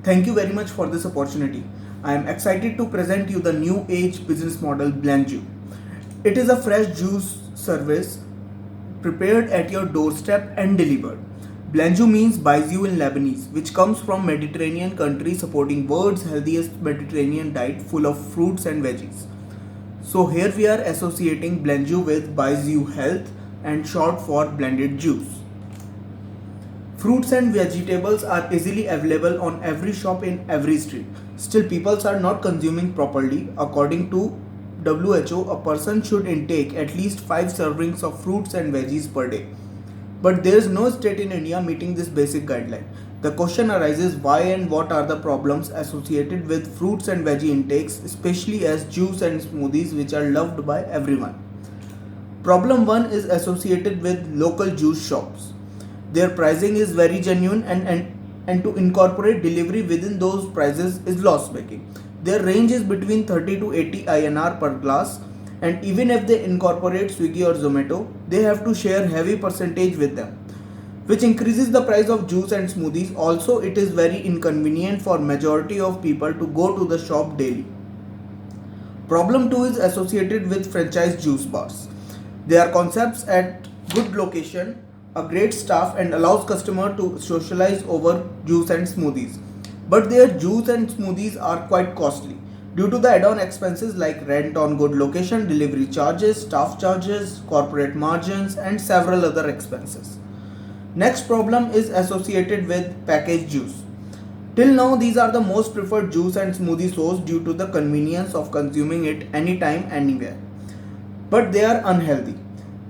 Thank you very much for this opportunity. I am excited to present you the new age business model Blanju. It is a fresh juice service prepared at your doorstep and delivered. Blanju means Baijiu in Lebanese, which comes from Mediterranean country supporting world's healthiest Mediterranean diet full of fruits and veggies. So here we are associating Blanju with Baijiu Health and short for blended juice. Fruits and vegetables are easily available on every shop in every street. Still, people are not consuming properly. According to WHO, a person should intake at least 5 servings of fruits and veggies per day. But there is no state in India meeting this basic guideline. The question arises why and what are the problems associated with fruits and veggie intakes, especially as juice and smoothies, which are loved by everyone. Problem 1 is associated with local juice shops. Their pricing is very genuine and to incorporate delivery within those prices is loss making. Their range is between 30 to 80 INR per glass, and even if they incorporate Swiggy or Zomato, they have to share heavy percentage with them, which increases the price of juice and smoothies. Also, it is very inconvenient for majority of people to go to the shop daily. Problem 2 is associated with franchise juice bars. They are concepts at good location, a great staff, and allows customer to socialize over juice and smoothies. But their juice and smoothies are quite costly due to the add-on expenses like rent on good location, delivery charges, staff charges, corporate margins, and several other expenses. Next problem is associated with packaged juice. Till now, these are the most preferred juice and smoothie source due to the convenience of consuming it anytime, anywhere. But they are unhealthy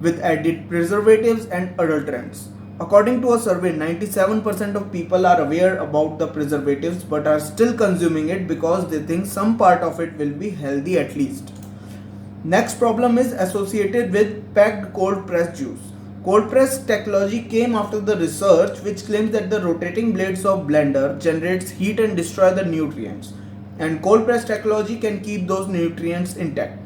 with added preservatives and adulterants. According to a survey, 97% of people are aware about the preservatives but are still consuming it because they think some part of it will be healthy at least. Next problem is associated with packed cold pressed juice. Cold press technology came after the research which claims that the rotating blades of blender generates heat and destroy the nutrients, and cold press technology can keep those nutrients intact.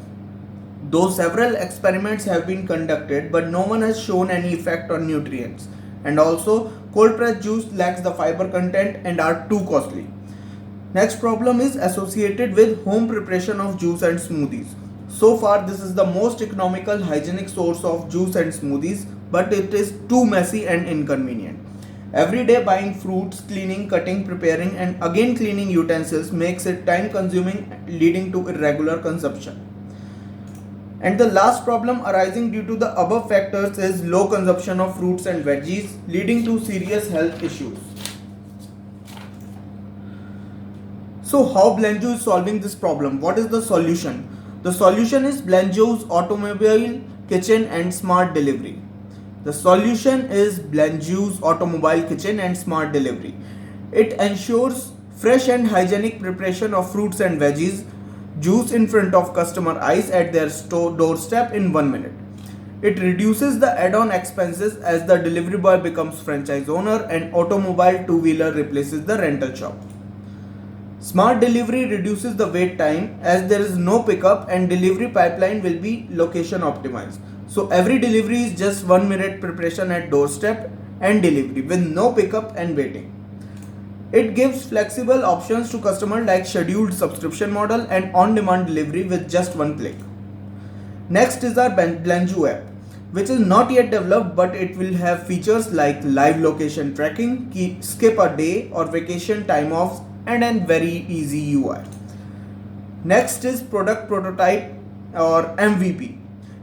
Though several experiments have been conducted, but no one has shown any effect on nutrients. And also, cold pressed juice lacks the fiber content and are too costly. Next problem is associated with home preparation of juice and smoothies. So far, this is the most economical, hygienic source of juice and smoothies, but it is too messy and inconvenient. Every day buying fruits, cleaning, cutting, preparing, and again cleaning utensils makes it time consuming, leading to irregular consumption. And the last problem arising due to the above factors is low consumption of fruits and veggies, leading to serious health issues. So how Blanju is solving this problem? What is the solution? The solution is Blanju's automobile, kitchen and smart delivery. The solution is Blanju's automobile, kitchen and smart delivery. It ensures fresh and hygienic preparation of fruits and veggies, juice in front of customer eyes at their store doorstep in 1 minute. It reduces the add-on expenses as the delivery boy becomes franchise owner and automobile two-wheeler replaces the rental shop. Smart delivery reduces the wait time as there is no pickup and delivery pipeline will be location optimized. So every delivery is just 1 minute preparation at doorstep and delivery with no pickup and waiting. It gives flexible options to customers like scheduled subscription model and on-demand delivery with just one click. Next is our Blanju app, which is not yet developed but it will have features like live location tracking, skip a day or vacation time offs, and a very easy UI. Next is product prototype or MVP.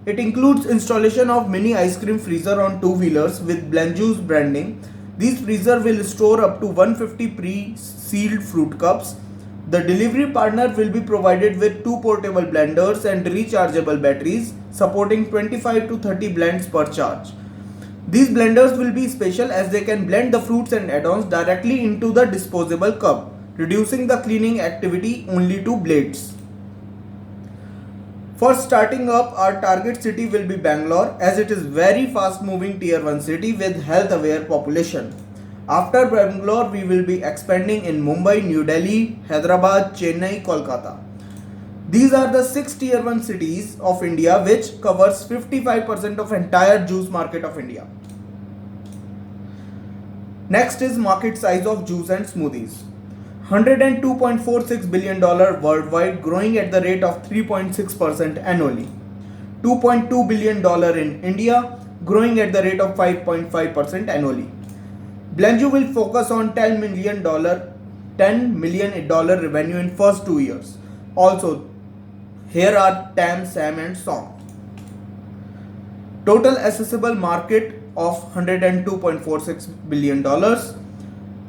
It includes installation of mini ice cream freezer on two-wheelers with Blanju's branding. These freezer will store up to 150 pre-sealed fruit cups. The delivery partner will be provided with 2 portable blenders and rechargeable batteries supporting 25 to 30 blends per charge. These blenders will be special as they can blend the fruits and add-ons directly into the disposable cup, reducing the cleaning activity only to blades. For starting up, our target city will be Bangalore as it is very fast moving tier 1 city with health aware population. After Bangalore, we will be expanding in Mumbai, New Delhi, Hyderabad, Chennai, Kolkata. These are the 6 tier 1 cities of India which covers 55% of entire juice market of India. Next is market size of juice and smoothies. $102.46 billion worldwide, growing at the rate of 3.6% annually. $2.2 billion in India, growing at the rate of 5.5% annually. Blenju will focus on $10 million revenue in first 2 years. Also, here are TAM, SAM and SOM. Total accessible market of $102.46 billion.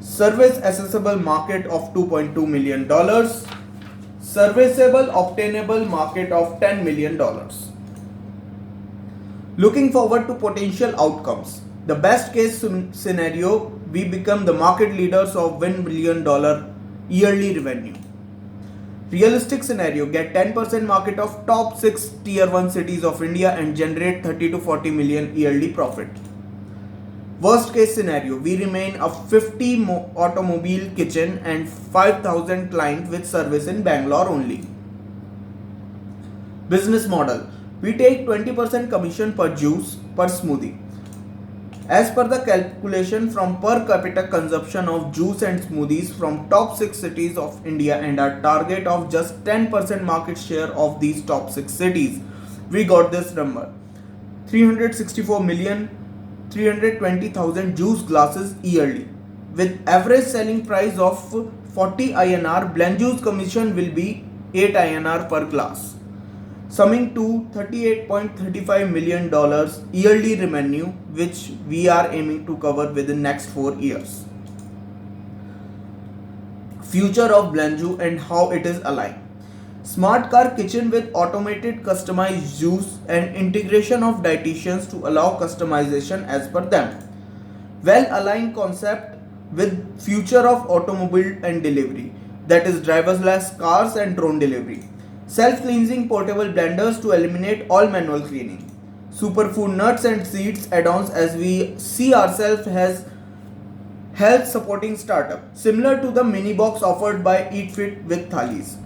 Service accessible market of $2.2 million. Serviceable obtainable market of $10 million. Looking forward to potential outcomes. The best case scenario, we become the market leaders of $1 billion yearly revenue. Realistic scenario, get 10% market of top 6 tier 1 cities of India and generate 30 to 40 million yearly profit. Worst case scenario, we remain a 50 automobile kitchen and 5,000 client with service in Bangalore only. Business model, we take 20% commission per juice per smoothie. As per the calculation from per capita consumption of juice and smoothies from top 6 cities of India and our target of just 10% market share of these top 6 cities, we got this number. 364,320,000 juice glasses yearly. With average selling price of 40 INR, Blenju's commission will be 8 INR per glass, summing to $38.35 million yearly revenue, which we are aiming to cover within next 4 years. Future of Blenju and how it is aligned. Smart car kitchen with automated customized juice and integration of dietitians to allow customization as per them. Well aligned concept with future of automobile and delivery, that is driverless cars and drone delivery. Self-cleansing portable blenders to eliminate all manual cleaning. Superfood nuts and seeds add-ons, as we see ourselves as health supporting startup, similar to the mini box offered by EatFit with Thalis.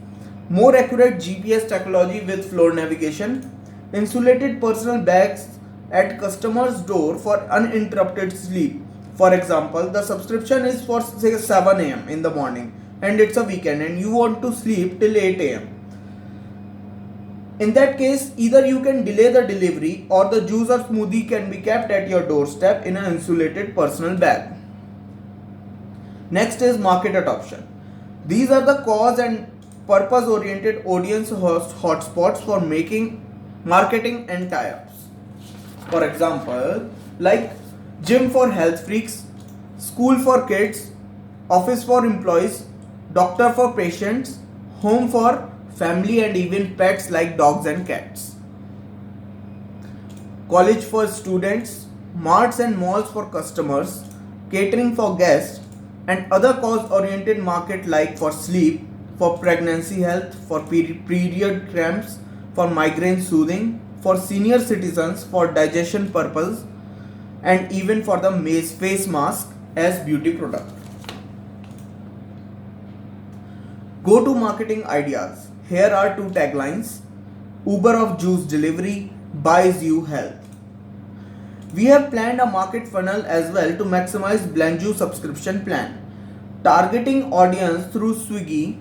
More accurate GPS technology with floor navigation. Insulated personal bags at customer's door for uninterrupted sleep. For example, the subscription is for say 7 am in the morning and it's a weekend and you want to sleep till 8 am. In that case, either you can delay the delivery or the juice or smoothie can be kept at your doorstep in an insulated personal bag. Next is market adoption. These are the cause and purpose oriented audience hotspots for making marketing and tie-ups. For example, like gym for health freaks, school for kids, office for employees, doctor for patients, home for family and even pets like dogs and cats. College for students, marts and malls for customers, catering for guests, and other cause-oriented market like for sleep, for pregnancy health, for period cramps, for migraine soothing, for senior citizens, for digestion purpose, and even for the face mask as beauty product. Go-to marketing ideas. Here are 2 taglines. Uber of juice delivery, buys you health. We have planned a market funnel as well to maximize Blenju subscription plan, targeting audience through Swiggy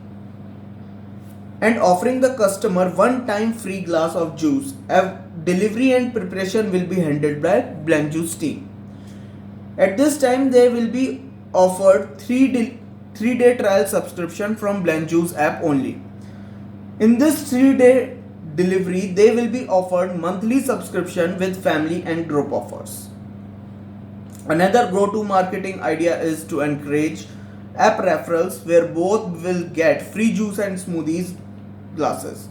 and offering the customer one-time free glass of juice. Delivery and preparation will be handled by Blenju's team. At this time, they will be offered 3-day trial subscription from Blenju's app only. In this 3-day delivery, they will be offered monthly subscription with family and group offers. Another go-to marketing idea is to encourage app referrals, where both will get free juice and smoothies glasses.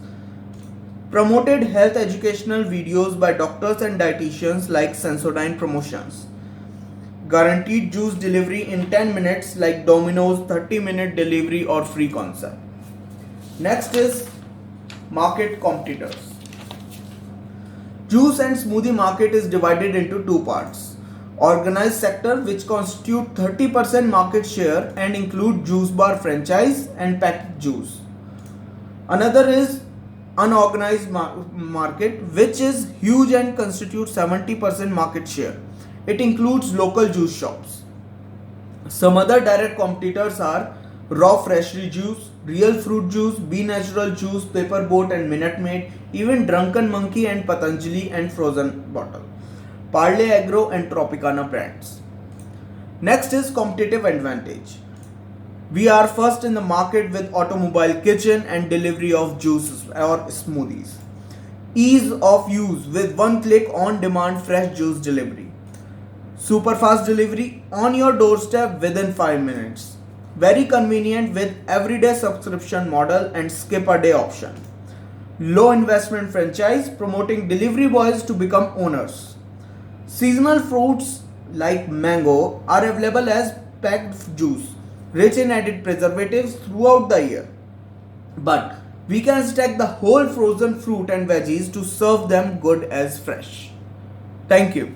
Promoted health educational videos by doctors and dietitians like Sensodyne promotions. Guaranteed juice delivery in 10 minutes like Domino's 30-minute delivery or free concept. Next is market competitors. Juice and smoothie market is divided into 2 parts. Organized sector, which constitute 30% market share and include juice bar franchise and packed juice. Another is unorganized market, which is huge and constitutes 70% market share. It includes local juice shops. Some other direct competitors are raw freshly juice, real fruit juice, Be Natural juice, Paper Boat and Minute Maid, even Drunken Monkey and Patanjali and Frozen Bottle, Parle Agro and Tropicana brands. Next is competitive advantage. We are first in the market with automobile kitchen and delivery of juices or smoothies. Ease of use with one click on demand fresh juice delivery. Super fast delivery on your doorstep within 5 minutes. Very convenient with everyday subscription model and skip a day option. Low investment franchise promoting delivery boys to become owners. Seasonal fruits like mango are available as packed juice, rich in added preservatives throughout the year. But we can stack the whole frozen fruit and veggies to serve them good as fresh. Thank you.